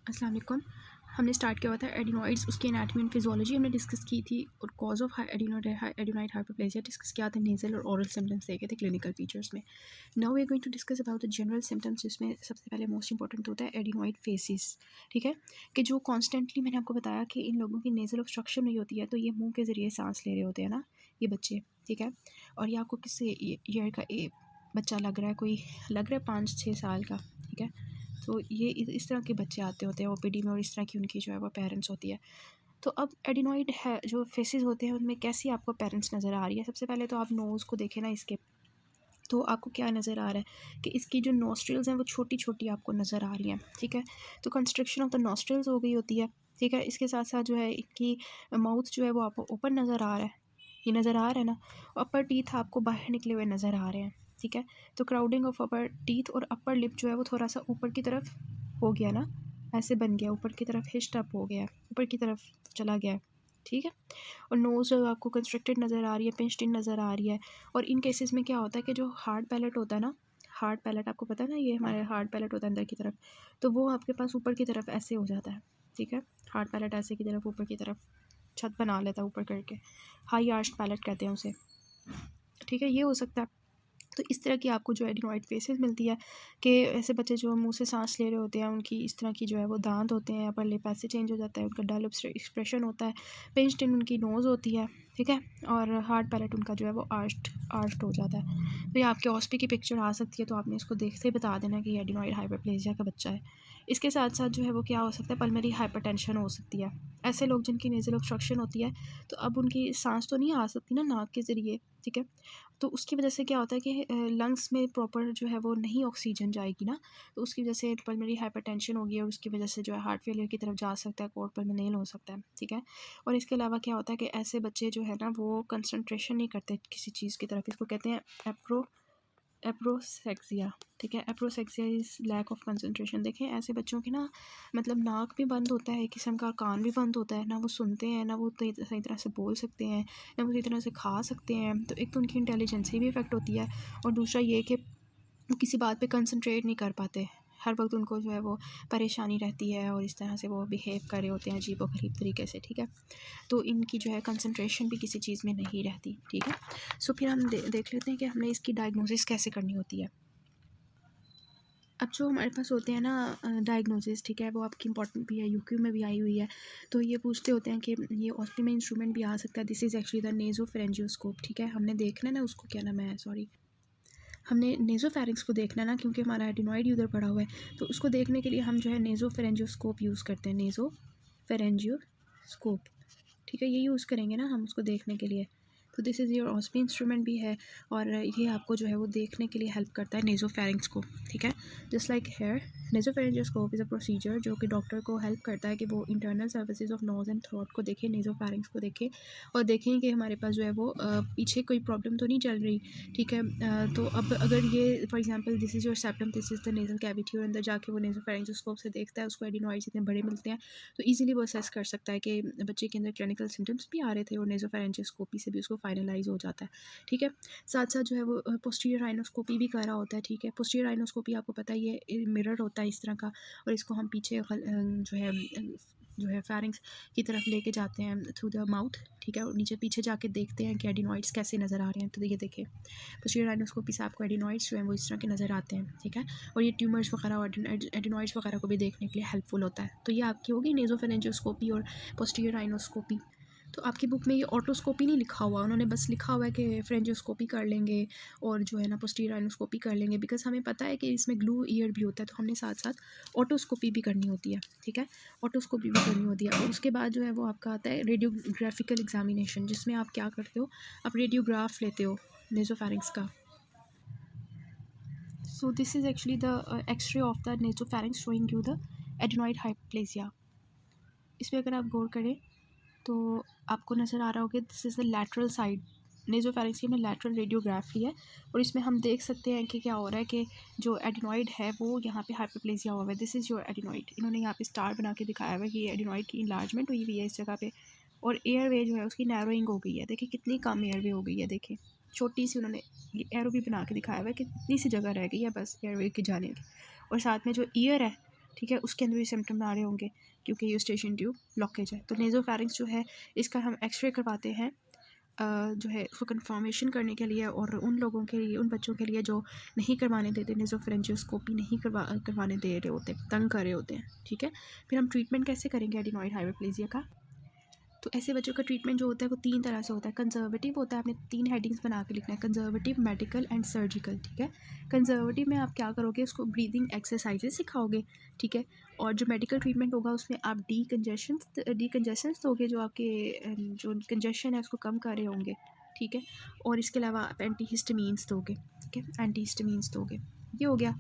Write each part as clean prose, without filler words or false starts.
अस्सलाम वालेकुम। हमने स्टार्ट किया हुआ था एडिनॉइड्स, उसकी एनाटमी एंड फिजियोलॉजी हमने डिस्कस की थी, और cause of adenoid hyperplasia discuss किया था, नेजल और ओरल सिम्टम्स देखे थे क्लिनिकल फीचर्स में। Now we are going to discuss about the general symptoms, जिसमें सबसे पहले मोस्ट इंपॉर्टेंट होता है एडिनॉइड फेसिस। ठीक है, कि जो कॉन्स्टेंटली मैंने आपको बताया कि इन लोगों की नेजल ऑब्स्ट्रक्शन नहीं होती है, तो ये मुँह के ज़रिए सांस ले रहे होते हैं ना ये बच्चे। ठीक है, और ये आपको किस ईयर का बच्चा लग रहा है, कोई लग रहा है 5-6 साल का। ठीक है, तो ये इस तरह के बच्चे आते होते हैं ओपीडी में, और इस तरह की उनकी जो है वो पेरेंट्स होती है। तो अब एडिनॉइड है जो फेसेस होते हैं, उनमें कैसी आपको पेरेंट्स नज़र आ रही है। सबसे पहले तो आप नोज़ को देखें ना इसके, तो आपको क्या नज़र आ रहा है कि इसकी जो नोस्ट्रिल्स हैं वो छोटी छोटी आपको नज़र आ रही हैं। ठीक है, तो कंस्ट्रक्शन ऑफ द नोस्ट्रिल्स हो गई होती है। ठीक है, इसके साथ साथ जो है इनकी माउथ जो है वो आपको ओपन नज़र आ रहा है, ये नज़र आ रहा है ना। अपर टीथ आपको बाहर निकले हुए नज़र आ रहे हैं। ठीक है, तो क्राउडिंग ऑफ अपर टीथ और अपर लिप जो है वो थोड़ा सा ऊपर की तरफ हो गया ना, ऐसे बन गया, ऊपर की तरफ हिस्ट अप हो गया, ऊपर की तरफ चला गया है। ठीक है, और नोज़ जो आपको कंस्ट्रक्टेड नज़र आ रही है, पिंच्ड इन नज़र आ रही है। और इन केसेस में क्या होता है कि जो हार्ड पैलेट होता है ना, हार्ड पैलेट आपको पता है ना, ये हमारे हार्ड पैलेट होता है अंदर की तरफ, तो वो आपके पास ऊपर की तरफ ऐसे हो जाता है। ठीक है, हार्ड पैलेट ऐसे की तरफ ऊपर की तरफ छत बना लेता है ऊपर करके, हाई आर्च्ड पैलेट कहते हैं उसे। ठीक है, ये हो सकता है। तो इस तरह की आपको जो एडिनॉइड फेसेस मिलती है कि ऐसे बच्चे जो मुंह से सांस ले रहे होते हैं, उनकी इस तरह की जो है वो दांत होते हैं, अपर लिप ऐसे चेंज हो जाता है, उनका डल एक्सप्रेशन होता है, पिंच्ड इन उनकी नोज़ होती है। ठीक है, और हार्ड पैलेट उनका जो है वो आर्च्ड हो जाता है। तो ये आपके ऑस्पी की पिक्चर आ सकती है, तो आपने इसको देखते ही बता देना कि ये एडिनॉइड हाइपरप्लेजिया का बच्चा है। इसके साथ साथ जो है वो क्या हो सकता है, पल्मोनरी हाइपरटेंशन हो सकती है। ऐसे लोग जिनकी नेज़ल ऑब्स्ट्रक्शन होती है, तो अब उनकी सांस तो नहीं आ सकती ना नाक के ज़रिए। ठीक है, तो उसकी वजह से क्या होता है कि लंग्स में प्रॉपर जो है वो नहीं ऑक्सीजन जाएगी ना, तो उसकी वजह से पल्मोनरी हाइपरटेंशन होगी, और उसकी वजह से जो है हार्ट फेलियर की तरफ जा सकता है, कोर्ट पल्मोनेल हो सकता है। ठीक है, और इसके अलावा क्या होता है कि ऐसे बच्चे जो है ना वो कंसंट्रेशन नहीं करते किसी चीज़ की तरफ, इसको कहते हैं एप्रोसेक्सिया। ठीक है, एप्रोसेक्सिया इज़ लैक ऑफ कंसंट्रेशन। देखें ऐसे बच्चों की ना, मतलब नाक भी बंद होता है, एक किस्म का कान भी बंद होता है ना, वो सुनते हैं ना, वो सही तरह से बोल सकते हैं ना, वो सही तरह से खा सकते हैं। तो एक तो उनकी इंटेलिजेंस भी इफेक्ट होती है, और दूसरा ये कि वो किसी बात पे कंसंट्रेट नहीं कर पाते, हर वक्त उनको जो है वो परेशानी रहती है, और इस तरह से वो बिहेव कर रहे होते हैं अजीब व गरीब तरीके से। ठीक है, तो इनकी जो है कंसंट्रेशन भी किसी चीज़ में नहीं रहती। ठीक है, सो फिर हम देख लेते हैं कि हमने इसकी डायग्नोसिस कैसे करनी होती है। अब जो हमारे पास होते हैं ना डायग्नोसिस, ठीक है, वो आपकी इंपॉर्टेंट भी है, यूक्यू में भी आई हुई है। तो ये पूछते होते हैं कि ये ऑस्पी में इंस्ट्रूमेंट भी आ सकता है, दिस इज़ एक्चुअली द नेज़ोफेरेंजियोस्कोप। ठीक है, हमने देखना है ना उसको, क्या नाम है, सॉरी, हमने नेज़ोफेरिंक्स को देखना है ना, क्योंकि हमारा एडिनॉइड उधर पड़ा हुआ है। तो उसको देखने के लिए हम जो है नेज़ोफेरेंजियोस्कोप यूज़ करते हैं, नेज़ोफेरेंजियोस्कोप। ठीक है, ये यूज़ करेंगे ना हम उसको देखने के लिए। तो दिस इज़ योर ऑस्पी इंस्ट्रूमेंट भी है, और ये आपको जो है वो देखने के लिए हेल्प करता है नेज़ोफेरिंक्स को। ठीक है, just like here, nasopharyngoscope is a procedure जो कि डॉक्टर को हेल्प करता है कि वो internal surfaces of nose and throat को देखें, नेज़ोफेरिंक्स को देखें, और देखें कि हमारे पास जो है वो पीछे कोई प्रॉब्लम तो नहीं चल रही। ठीक है, तो अब अगर ये for example this is your septum, this is the nasal cavity, और अंदर जाके वो नेज़ोफेरेंजियोस्कोप से देखता है, उसको एडिनॉइड्स इतने बड़े मिलते हैं, तो ईजिली वो असेस कर सकता है कि बच्चे के अंदर क्लिनिकल सिम्टम्स भी आ रहे थे, और नेज़ोफेरेंजियोस्कोपी से भी उसको फाइनलाइज हो जाता है। ठीक है, साथ साथ जो है वो पोस्टीरियर राइनोस्कोपी भी कर रहा होता है। ठीक है, पोस्टीरियर राइनोस्कोपी आपको पता है ये मिरर होता है इस तरह का, और इसको हम पीछे जो है फेरिंग्स की तरफ लेके जाते हैं थ्रू द माउथ। ठीक है, और नीचे पीछे जाके देखते हैं कि एडिनॉइड्स कैसे नज़र आ रहे हैं। तो ये देखिए, पोस्टीरियर राइनोस्कोपी से आपको एडिनॉइड्स जो हैं वो इस तरह के नज़र आते हैं। ठीक है, और ये ट्यूमर्स वगैरह और एडिनॉइड्स वगैरह को भी देखने के लिए हेल्पफुल होता है। तो ये आपकी होगी नेज़ोफेरेंजियोस्कोपी और पोस्टीरियर राइनोस्कोपी। तो आपकी बुक में ये ऑटोस्कोपी नहीं लिखा हुआ, उन्होंने बस लिखा हुआ है कि फ्रेंजियोस्कोपी कर लेंगे, और जो है ना पोस्टीरियर राइनोस्कोपी कर लेंगे, बिकॉज हमें पता है कि इसमें ग्लू ईयर भी होता है, तो हमने साथ साथ ऑटोस्कोपी भी करनी होती है। ठीक है, ऑटोस्कोपी भी करनी होती है, और उसके बाद जो है वो आपका आता है रेडियोग्राफिकल एग्जामिनेशन, जिसमें आप क्या करते हो, आप रेडियोग्राफ लेते हो नेज़ोफेरिंक्स का। So this is actually the x-ray of the nasopharynx showing you the adenoid hyperplasia. इस पर अगर आप गौर करें तो आपको नज़र आ रहा होगा, this is the lateral side, nasopharynx की हमने लैटरल रेडियोग्राफ ली है, और इसमें हम देख सकते हैं कि क्या हो रहा है कि जो एडिनॉइड है वो यहाँ पे हाइपरप्लेजिया हुआ है। दिस इज़ योर एडिनॉइड, इन्होंने यहाँ पे स्टार बना के दिखाया हुआ है कि ये एडिनॉइड की इन्लार्जमेंट हुई हुई है इस जगह पे, और एयरवे जो है उसकी नैरोइंग हो गई है। देखिए कितनी कम एयरवे हो गई है, देखिए छोटी सी उन्होंने एरो भी बना के दिखाया हुआ है कि कितनी सी जगह रह गई है बस एयरवे की जाने की। और साथ में जो ईयर है, ठीक है, उसके अंदर भी सिम्टम आ रहे होंगे क्योंकि यूस्टेशियन ट्यूब ब्लॉकेज है। तो नेज़ोफेरिंक्स जो है इसका हम एक्सरे करवाते हैं जो है उसको कंफर्मेशन करने के लिए, और उन लोगों के लिए, उन बच्चों के लिए जो नहीं करवाने देते, नेज़ोफेरेंजियोस्कोपी नहीं करवाने दे रहे होते, तंग कर रहे होते हैं। ठीक है, फिर हम ट्रीटमेंट कैसे करेंगे एडिनॉइड हाइपरप्लेजिया का? तो ऐसे बच्चों का ट्रीटमेंट जो होता है वो 3 तरह से होता है। कंजर्वेटिव होता है, आपने 3 हेडिंग्स बना के लिखना है, कंजर्वेटिव, मेडिकल एंड सर्जिकल। ठीक है, कंजर्वेटिव में आप क्या करोगे, उसको ब्रीदिंग एक्सरसाइजेस सिखाओगे। ठीक है, और जो मेडिकल ट्रीटमेंट होगा उसमें आप डीकंजेशंस दोगे, जो आपके जो कंजेशन है उसको कम कर रहे होंगे। ठीक है, और इसके अलावा आप एंटीहिस्टामीन्स दोगे। ठीक है, एंटीहिस्टामीन्स दोगे, ये हो गया।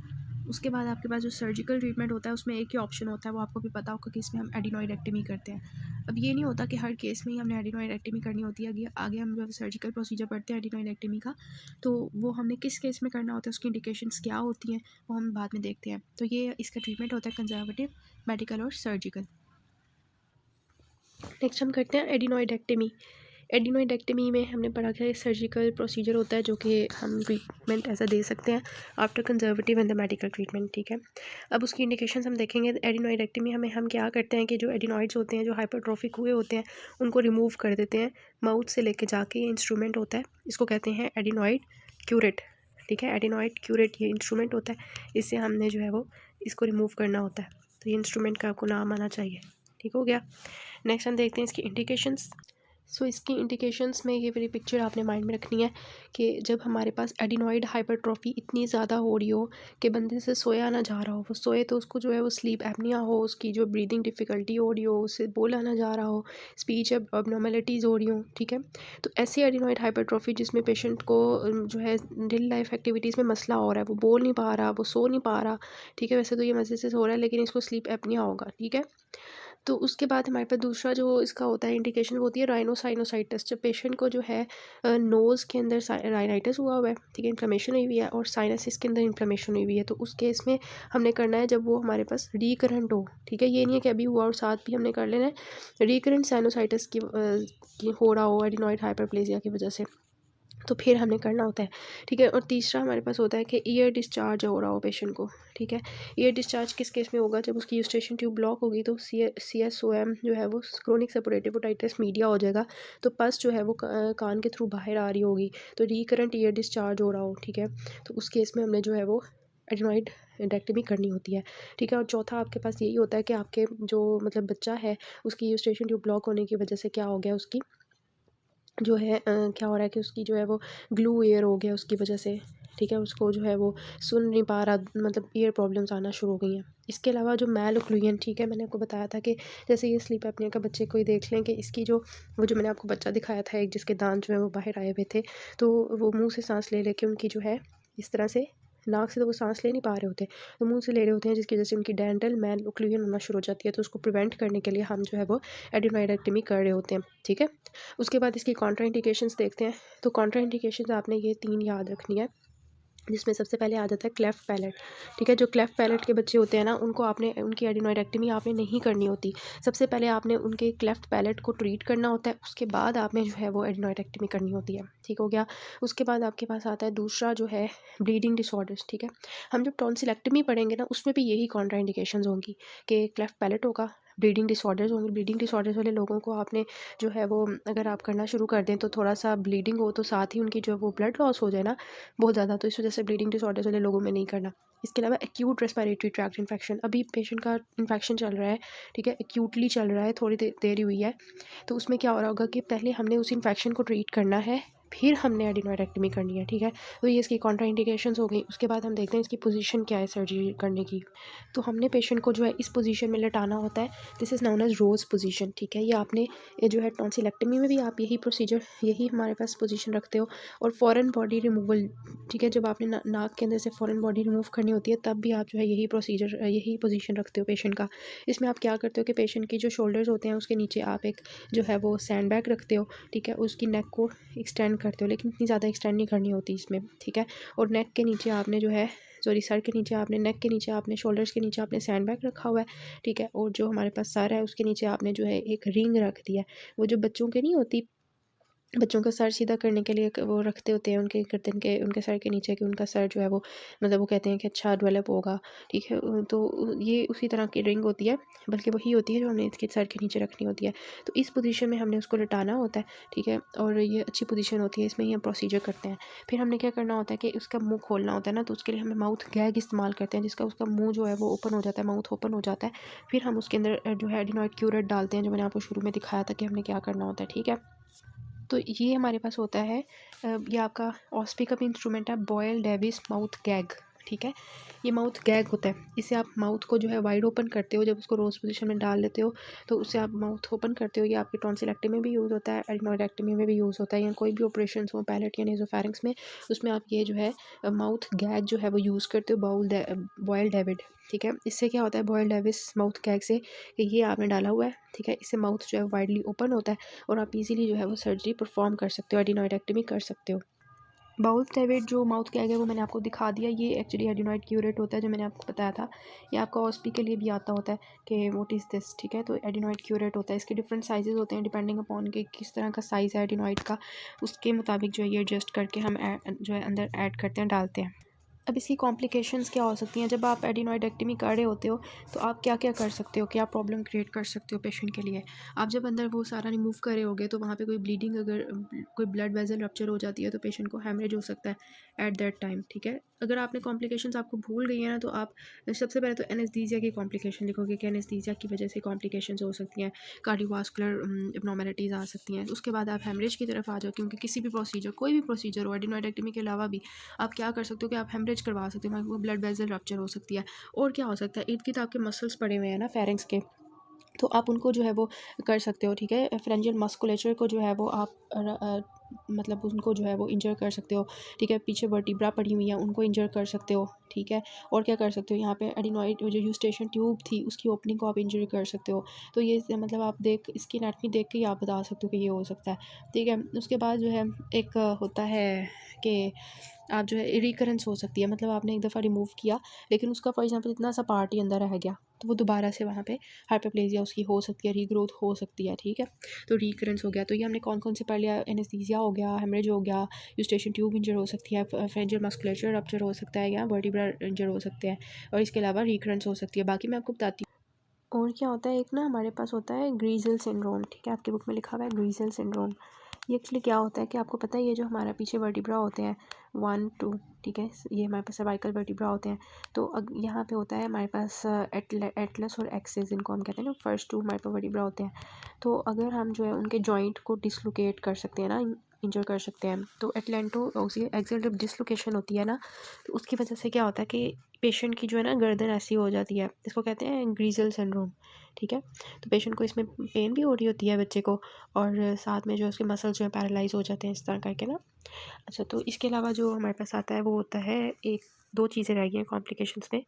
उसके बाद आपके पास जो सर्जिकल ट्रीटमेंट होता है उसमें एक ही ऑप्शन होता है, वो आपको भी पता होगा कि इसमें हम एडिनोइडेक्टमी करते हैं। अब ये नहीं होता कि हर केस में ही हमने एडिनोइडेक्टमी करनी होती है। आगे हम जब सर्जिकल प्रोसीजर पढ़ते हैं एडिनोइडेक्टमी का, तो वो हमने किस केस में करना होता है, उसकी इंडिकेशंस क्या होती हैं, वो हम बाद में देखते हैं। तो ये इसका ट्रीटमेंट होता है कंजर्वेटिव, मेडिकल और सर्जिकल। नेक्स्ट हम करते हैं एडिनोइडेक्टमी। एडिनोइडेक्टमी में हमने पढ़ा कि सर्जिकल प्रोसीजर होता है जो कि हम ट्रीटमेंट ऐसा दे सकते हैं after conservative and the medical treatment. ठीक है, अब उसकी इंडिकेशंस हम देखेंगे। एडिनोइडेक्टमी हमें हम क्या करते हैं कि जो एडिनॉइड्स होते हैं, जो हाइपरट्रोफिक हुए होते हैं, उनको रिमूव कर देते हैं माउथ से लेके जाके। ये इंस्ट्रूमेंट होता है, इसको कहते हैं एडिनॉइड क्यूरेट। ठीक है, एडिनॉइड क्यूरेट ये इंस्ट्रूमेंट होता है, इससे हमने जो है वो इसको रिमूव करना होता है। तो ये इंस्ट्रूमेंट का आपको नाम आना चाहिए। ठीक हो गया। नेक्स्ट हम देखते हैं इसकी इंडिकेशंस। सो इसकी इंडिकेशंस में ये वाली पिक्चर आपने माइंड में रखनी है कि जब हमारे पास एडिनॉइड हाइपरट्रॉफी इतनी ज़्यादा हो रही हो कि बंदे से सोया ना जा रहा हो, वो सोए तो उसको जो है वो स्लीप एपनिया हो, उसकी जो ब्रीदिंग डिफ़िकल्टी हो रही हो, उससे बोला ना जा रहा हो, स्पीच अबनॉर्मलिटीज़ हो रही हो। ठीक है, तो ऐसी एडिनॉइड हाइपरट्रॉफी जिसमें पेशेंट को जो है डेली लाइफ एक्टिविटीज़ में मसला हो रहा है, वो बोल नहीं पा रहा, वो सो नहीं पा रहा। ठीक है, वैसे तो ये मज़े से सो रहा है लेकिन इसको स्लीप एपनिया होगा। ठीक है, तो उसके बाद हमारे पास दूसरा जो इसका होता है इंडिकेशन, वो होती है राइनोसाइनोसाइटिस। जब पेशेंट को जो है नोज़ के अंदर राइनाइटिस हुआ है, ठीक है, इन्फ्लेमेशन हुई हुई है, और साइनसिस के अंदर इन्फ्लेमेशन हुई हुई है, तो उस केस में हमने करना है जब वो हमारे पास रिकरेंट हो। ठीक है, ये नहीं है कि अभी हुआ और साथ भी हमने कर लेना है। रिकरेंट साइनोसाइटिस की हो रहा हो एडिनॉइड हाइपरप्लेजिया की वजह से, तो फिर हमने करना होता है। ठीक है, और तीसरा हमारे पास होता है कि ईयर डिस्चार्ज हो रहा हो पेशेंट को। ठीक है, ईयर डिस्चार्ज किस केस में होगा, जब उसकी यूस्टेशन ट्यूब ब्लॉक होगी तो CSOM जो है वो क्रोनिक सेपोरेटिव ओटाइटिस मीडिया हो जाएगा, तो पस जो है वो कान के थ्रू बाहर आ रही होगी, तो रिकरेंट ईयर डिस्चार्ज हो रहा हो। ठीक है, तो उस केस में हमने जो है वो एडिनॉइड एडेक्टमी करनी होती है। ठीक है, और चौथा आपके पास यही होता है कि आपके जो मतलब बच्चा है उसकी यूस्टेशन ट्यूब ब्लॉक होने की वजह से क्या हो गया, उसकी जो है क्या हो रहा है कि उसकी जो है वो ग्लू ईयर हो गया उसकी वजह से। ठीक है, उसको जो है वो सुन नहीं पा रहा, मतलब ईयर प्रॉब्लम्स आना शुरू हो गई हैं। इसके अलावा जो मैलोक्लूजन, ठीक है, मैंने आपको बताया था कि जैसे ये स्लीप एपनिया का बच्चे को ही देख लें कि इसकी जो वो जो मैंने आपको बच्चा दिखाया था एक, जिसके दांत जो है वो बाहर आए हुए थे, तो वो मुँह से सांस ले लेके उनकी जो है इस तरह से नाक से तो वो सांस ले नहीं पा रहे होते, तो मुंह से ले रहे होते हैं, जिसकी वजह से उनकी डेंटल मैलोक्लूजन होना शुरू हो जाती है। तो उसको प्रिवेंट करने के लिए हम जो है वो एडिनोइडेक्टमी कर रहे होते हैं। ठीक है, उसके बाद इसकी कॉन्ट्राइंडिकेशंस देखते हैं। तो कॉन्ट्राइंडिकेशंस आपने ये 3 याद रखनी है, जिसमें सबसे पहले आ जाता है क्लेफ्ट पैलेट। ठीक है, जो क्लेफ्ट पैलेट के बच्चे होते हैं ना, उनको आपने उनकी एडिनोइडेक्टमी आपने नहीं करनी होती। सबसे पहले आपने उनके क्लेफ्ट पैलेट को ट्रीट करना होता है, उसके बाद आपने जो है वो एडिनोइडेक्टमी करनी होती है। ठीक हो गया। उसके बाद आपके पास आता है दूसरा जो है ब्लीडिंग डिसऑर्डर्स। ठीक है, हम जब टॉन्सिलेक्टमी पढ़ेंगे ना, उसमें भी यही कॉन्ट्राइंडिकेशंस होंगी कि क्लेफ्ट पैलेट होगा, ब्लीडिंग डिसऑर्डर्स होंगे। ब्लीडिंग डिसऑर्डर्स वाले लोगों को आपने जो है वो अगर आप करना शुरू कर दें तो थोड़ा सा ब्लीडिंग हो तो साथ ही उनकी जो है वो ब्लड लॉस हो जाए ना बहुत ज़्यादा, तो इस वजह से ब्लीडिंग डिसऑर्डर्स वाले लोगों में नहीं करना। इसके अलावा एक्यूट रेस्पिरेटरी ट्रैक्ट इन्फेक्शन, अभी पेशेंट का इन्फेक्शन चल रहा है, ठीक है, एक्यूटली चल रहा है, थोड़ी देर हुई है, तो उसमें क्या हो रहा होगा कि पहले हमने उस इन्फेक्शन को ट्रीट करना है, फिर हमने एडिनोइडेक्टमी करनी है। ठीक है, तो ये इसकी कॉन्ट्राइंडिकेशंस हो गई। उसके बाद हम देखते हैं इसकी पोजीशन क्या है सर्जरी करने की। तो हमने पेशेंट को जो है इस पोजीशन में लेटाना होता है, this is known as rose position. ठीक है, ये आपने ये जो है टॉन्सिलेक्टमी में भी आप यही प्रोसीजर, यही हमारे पास पोजीशन रखते हो, और फॉरेन बॉडी रिमूवल, ठीक है, जब आपने नाक के अंदर से फॉरेन बॉडी रिमूव करनी होती है तब भी आप जो है यही प्रोसीजर, यही पोजीशन रखते हो पेशेंट का। इसमें आप क्या करते हो कि पेशेंट की जो शोल्डर्स होते हैं उसके नीचे आप एक जो है वो सैंड बैग रखते हो। ठीक है, उसकी नेक को एक्सटेंड करते हो, लेकिन इतनी ज़्यादा एक्सटेंड नहीं करनी होती इसमें। ठीक है, और नेक के नीचे आपने जो है सर के नीचे आपने, नेक के नीचे आपने, शोल्डर्स के नीचे आपने सैंड बैग रखा हुआ है। ठीक है, और जो हमारे पास सर है उसके नीचे आपने जो है एक रिंग रख दी है, वो जो बच्चों के नहीं होती बच्चों का सर सीधा करने के लिए वो रखते होते हैं उनके गर्दन के, उनके सर के नीचे, कि उनका सर जो है वो मतलब वो कहते हैं कि अच्छा डेवलप होगा, ठीक है। तो ये उसी तरह की रिंग होती है, बल्कि वही होती है जो हमने इसके सर के नीचे रखनी होती है। तो इस पोजीशन में हमने उसको लिटाना होता है, ठीक है, और ये अच्छी पोजीशन होती है, इसमें ही हम प्रोसीजर करते हैं। फिर हमने क्या करना होता है कि उसका मुँह खोलना होता है ना, तो उसके लिए हमें माउथ गैग इस्तेमाल करते हैं, जिसका उसका मुँह जो है वो ओपन हो जाता है, माउथ ओपन हो जाता है। फिर हम उसके अंदर जो है एडिनॉइड क्यूरेट डालते हैं, जो मैंने आपको शुरू में दिखाया था कि हमने क्या करना होता है, ठीक है। तो ये हमारे पास होता है ये आपका ऑस्पी का भी इंस्ट्रूमेंट है, बॉयल डेविस माउथ गैग, ठीक है। ये माउथ गैग होता है, इससे आप माउथ को जो है वाइड ओपन करते हो, जब उसको रोज पोजीशन में डाल लेते हो तो उससे आप माउथ ओपन करते हो। ये आपकी टॉन्सिलेक्टमी में भी यूज़ होता है, एडनोइडेक्टमी में भी यूज़ होता है, या कोई भी ऑपरेशन हो पैलेट या नेसोफेरिंक्स में, उसमें आप ये जो है माउथ गैग जो है वो यूज़ करते हो, बॉयल डेविड, ठीक है। इससे क्या होता है बॉयल डेविस माउथ गैग से, कि ये आपने डाला हुआ है, ठीक है, इससे माउथ जो है वाइडली ओपन होता है और आप इजीली जो है वो सर्जरी परफॉर्म कर सकते हो, एडिनोइडेक्टमी कर सकते हो। बाउल डेविड जो माउथ गैग है वो मैंने आपको दिखा दिया, ये एक्चुअली एडिनॉइड क्यूरेट होता है, जो मैंने आपको बताया था। ये आपका ऑस्पी के लिए भी आता होता है कि व्हाट इज़ दिस, ठीक है। तो एडिनॉइड क्यूरेट होता है, इसके डिफरेंट साइजेस होते हैं डिपेंडिंग अपॉन के किस तरह का साइज़ है एडिनॉइड का, उसके मुताबिक जो है ये एडजस्ट करके हम जो है अंदर ऐड करते हैं, डालते हैं। अब इसकी कॉम्प्लिकेशंस क्या हो सकती हैं जब आप एडिनोइडेक्टमी कर रहे होते हो, तो आप क्या क्या कर सकते हो, क्या प्रॉब्लम क्रिएट कर सकते हो पेशेंट के लिए। आप जब अंदर वो सारा रिमूव कर रहे होगे तो वहाँ पे कोई ब्लीडिंग, अगर कोई ब्लड वेसल रप्चर हो जाती है तो पेशेंट को हैमरेज हो सकता है एट दैट टाइम, ठीक है। अगर आपने कॉम्प्लिकेशंस आपको भूल गई है ना, तो आप सबसे पहले तो एनेस्थीसिया की कॉम्प्लिकेशन लिखोगे कि एनेस्थीसिया की वजह से कॉम्प्लिकेशंस हो सकती हैं, कार्डियोवास्कुलर एब्नॉर्मलिटीज़ आ सकती हैं। उसके बाद आप हैमरेज की तरफ आ जाओ, क्योंकि किसी भी प्रोसीजर, कोई भी प्रोसीजर हो एडिनोइडेक्टमी के अलावा भी आप क्या कर सकते हो कि आप हेमरेज करवा सकते हो, वहाँ पे ब्लड वेसल रप्चर हो सकती है। और क्या हो सकता है, इर्द गिर्द आपके मसल्स पड़े हुए हैं ना फेरिंक्स के, तो आप उनको जो है वो कर सकते हो, ठीक है। फ्रेंजियल मस्कुलेचर को जो है वो आप मतलब उनको जो है वो इंजर कर सकते हो, ठीक है। पीछे वर्टिब्रा पड़ी हुई है, उनको इंजर कर सकते हो, ठीक है। और क्या कर सकते हो, यहाँ पे एडिनॉइड जो यूस्टेशन ट्यूब थी उसकी ओपनिंग को आप इंजरी कर सकते हो। तो ये मतलब आप देख इसकी एनाटमी देख के ही आप बता सकते हो कि ये हो सकता है, ठीक है। उसके बाद जो है एक होता है कि आप जो है रिकरेंस हो सकती है, मतलब आपने एक दफ़ा रिमूव किया लेकिन उसका फॉर एग्जांपल इतना सा पार्ट ही अंदर रह गया, तो वो दोबारा से वहाँ पे हाइपरप्लेजिया उसकी हो सकती है, रीग्रोथ हो सकती है, ठीक है। तो रिकरेंस हो गया, तो ये हमने कौन कौन से पढ़ लिया, एनेस्थीसिया हो गया, हेमरेज हो गया, यूस्टेशन ट्यूब इंजर हो सकती है, फ्रेंजियल मस्कुलेचर रप्चर हो सकता है, या वर्टिब्रा इंजर हो सकते हैं, और इसके अलावा रिकरेंस हो सकती है। बाकी मैं आपको बताती हूँ। और क्या होता है, एक ना हमारे पास होता है ग्रीजल सिंड्रोम, ठीक है, आपकी बुक में लिखा हुआ है ग्रीजल सिंड्रोम। ये एक्चुअली क्या होता है कि आपको पता है ये जो हमारा पीछे वर्टिब्रा होते हैं 1 2, ठीक है, ये हमारे पास सर्वाइकल वर्टिब्रा होते हैं। तो यहाँ पे होता है हमारे पास एटलस और एक्सिस, इनको हम कहते हैं ना, फर्स्ट 2 हमारे पास वर्टिब्रा होते हैं। तो अगर हम जो है उनके जॉइंट को डिसलोकेट कर सकते हैं ना, इंजर कर सकते हैं, तो एटलेंटो एक्सियल जब डिसलोकेशन होती है ना, तो उसकी वजह से क्या होता है कि पेशेंट की जो है ना गर्दन ऐसी हो जाती है, इसको कहते हैं ग्रीजल सिंड्रोम, ठीक है। तो पेशेंट को इसमें पेन भी हो रही होती है बच्चे को, और साथ में जो उसके मसल जो है पैरालाइज हो जाते हैं इस तरह करके ना। अच्छा, तो इसके अलावा जो हमारे पास आता है वो होता है, एक दो चीज़ें रह गई हैं कॉम्प्लिकेशंस में।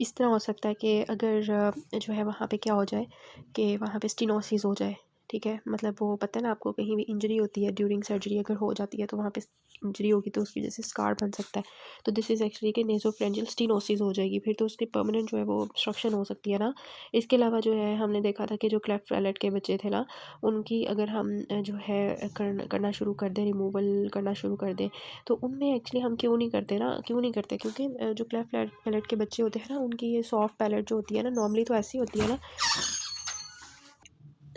इस तरह हो सकता है कि अगर जो है वहाँ पे क्या हो जाए कि वहाँ पे स्टिनोसिस हो जाए, ठीक है। मतलब वो पता है ना आपको, कहीं भी इंजरी होती है ड्यूरिंग सर्जरी अगर हो जाती है तो वहाँ पे इंजरी होगी तो उसकी वजह से स्कार बन सकता है। तो दिस इज़ एक्चुअली कि नेसोफेरेंजियल स्टिनोसिस हो जाएगी, फिर तो उसकी परमानेंट जो है वो ऑब्स्ट्रक्शन हो सकती है ना। इसके अलावा जो है हमने देखा था कि जो क्लेफ्ट पैलेट के बच्चे थे ना, उनकी अगर हम जो है करना शुरू कर दें, रिमूवल करना शुरू कर दें, तो उनमें एक्चुअली हम क्यों नहीं करते, क्योंकि जो क्लेफ्ट पैलेट के बच्चे होते हैं ना, उनकी ये सॉफ्ट पैलेट जो होती है ना, नॉर्मली तो ऐसी होती है ना,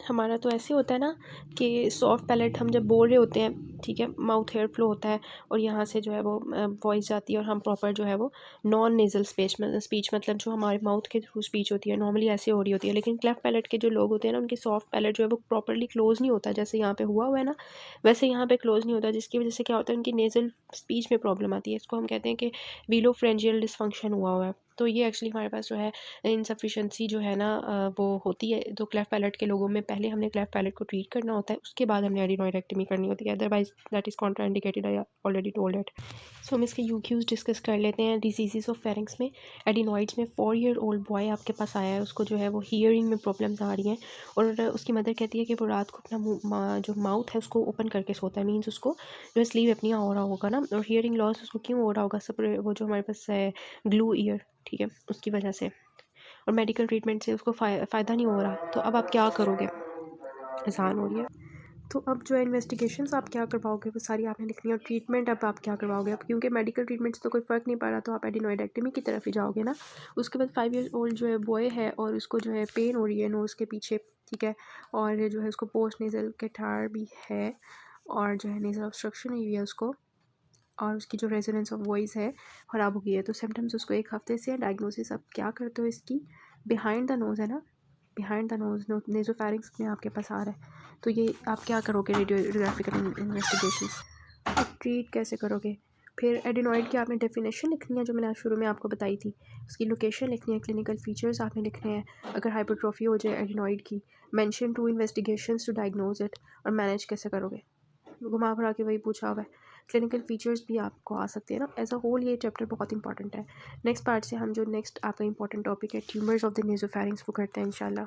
हमारा तो ऐसे होता है ना कि सॉफ्ट पैलेट हम जब बोल रहे होते हैं, ठीक है, माउथ हेयर फ्लो होता है और यहाँ से जो है वो वॉइस जाती है और हम प्रॉपर जो है वो नॉन नेजल स्पीच मतलब जो हमारे माउथ के थ्रू स्पीच होती है नॉर्मली ऐसे हो रही होती है। लेकिन क्लेफ्ट पैलेट के जो लोग होते हैं ना, उनकी सॉफ्ट पैलेट जो है वो प्रॉपरली क्लोज नहीं होता, जैसे यहाँ पे हुआ है ना, वैसे यहाँ पे क्लोज नहीं होता, जिसकी वजह से क्या होता है उनकी नेजल स्पीच में प्रॉब्लम आती है। इसको हम कहते हैं कि वीलोफ्रेंजियल डिसफंक्शन हुआ है। तो ये एक्चुअली हमारे पास जो है इनसफिशेंसी जो है ना वो होती है। तो क्लेफ्ट पैलेट के लोगों में पहले हमने क्लेफ्ट पैलेट को ट्रीट करना होता है, उसके बाद हमने एडिनोइडेक्टमी करनी होती है, otherwise that is contraindicated, I already told it. So हम इसके यूक्यूज डिस्कस कर लेते हैं। डिजीज़ ऑफ फेरिंक्स में एडिनॉइड्स में 4 ईयर ओल्ड बॉय आपके पास आया है, उसको जो है वो हियरिंग में प्रॉब्लम्स आ रही हैं, और उसकी मदर कहती है कि वो रात को अपना जो माउथ है उसको ओपन करके सोता है, मीन्स उसको जो है स्लीप अपनिया हो रहा होगा ना, और हियरिंग लॉस उसको क्यों हो रहा होगा, सब वो जो हमारे पास है ग्लू ईयर, ठीक है, उसकी वजह से, और मेडिकल ट्रीटमेंट से उसको फ़ायदा नहीं हो रहा। तो अब आप क्या करोगे, आसान हो रही है। तो अब जो है इन्वेस्टिगेशंस आप क्या करवाओगे वो सारी आपने लिखनी है, और ट्रीटमेंट अब आप क्या करवाओगे। अब क्योंकि मेडिकल ट्रीटमेंट से तो कोई फ़र्क नहीं पड़ रहा, तो आप एडिनोइडेक्टमी की तरफ ही जाओगे ना। उसके बाद 5 ईयर्स ओल्ड जो है बॉय है और उसको जो है पेन हो रही है नोज़ के पीछे, ठीक है, और जो है उसको पोस्ट नेज़ल कैटार भी है, और जो है नेज़ल ऑब्स्ट्रक्शन हुई है उसको, और उसकी जो रेजोनेंस ऑफ वॉइस है ख़राब हो गई है। तो सिम्टम्स उसको 1 हफ्ते से है। डायग्नोसिस आप क्या करते हो इसकी, बिहाइंड द नोज़ है ना, बिहाइंड द नोज़ नेज़ोफैरिंक्स में आपके पास आ रहा है। तो ये आप क्या करोगे, रेडियोग्राफिकल इन्वेस्टिगेशंस आप ट्रीट कैसे करोगे। फिर एडिनॉइड की आपने डेफिनेशन लिखनी है जो मैंने आज शुरू में आपको बताई थी, उसकी लोकेशन लिखनी है, क्लिनिकल फीचर्स आपने लिखने हैं, अगर हाइपरट्रॉफी हो जाए एडिनॉइड की, mention 2 investigations to diagnose it, और मैनेज कैसे करोगे, घुमा फिरा के वही पूछा हुआ है। क्लिनिकल फीचर्स भी आपको आ सकते हैं ना, एज अ होल ये चैप्टर बहुत इंपॉर्टेंट है। नेक्स्ट पार्ट से हम जो नेक्स्ट आपका इंपॉर्टेंट टॉपिक है ट्यूमर्स ऑफ द नेज़ोफैरिंक्स वो करते हैं इंशाल्लाह।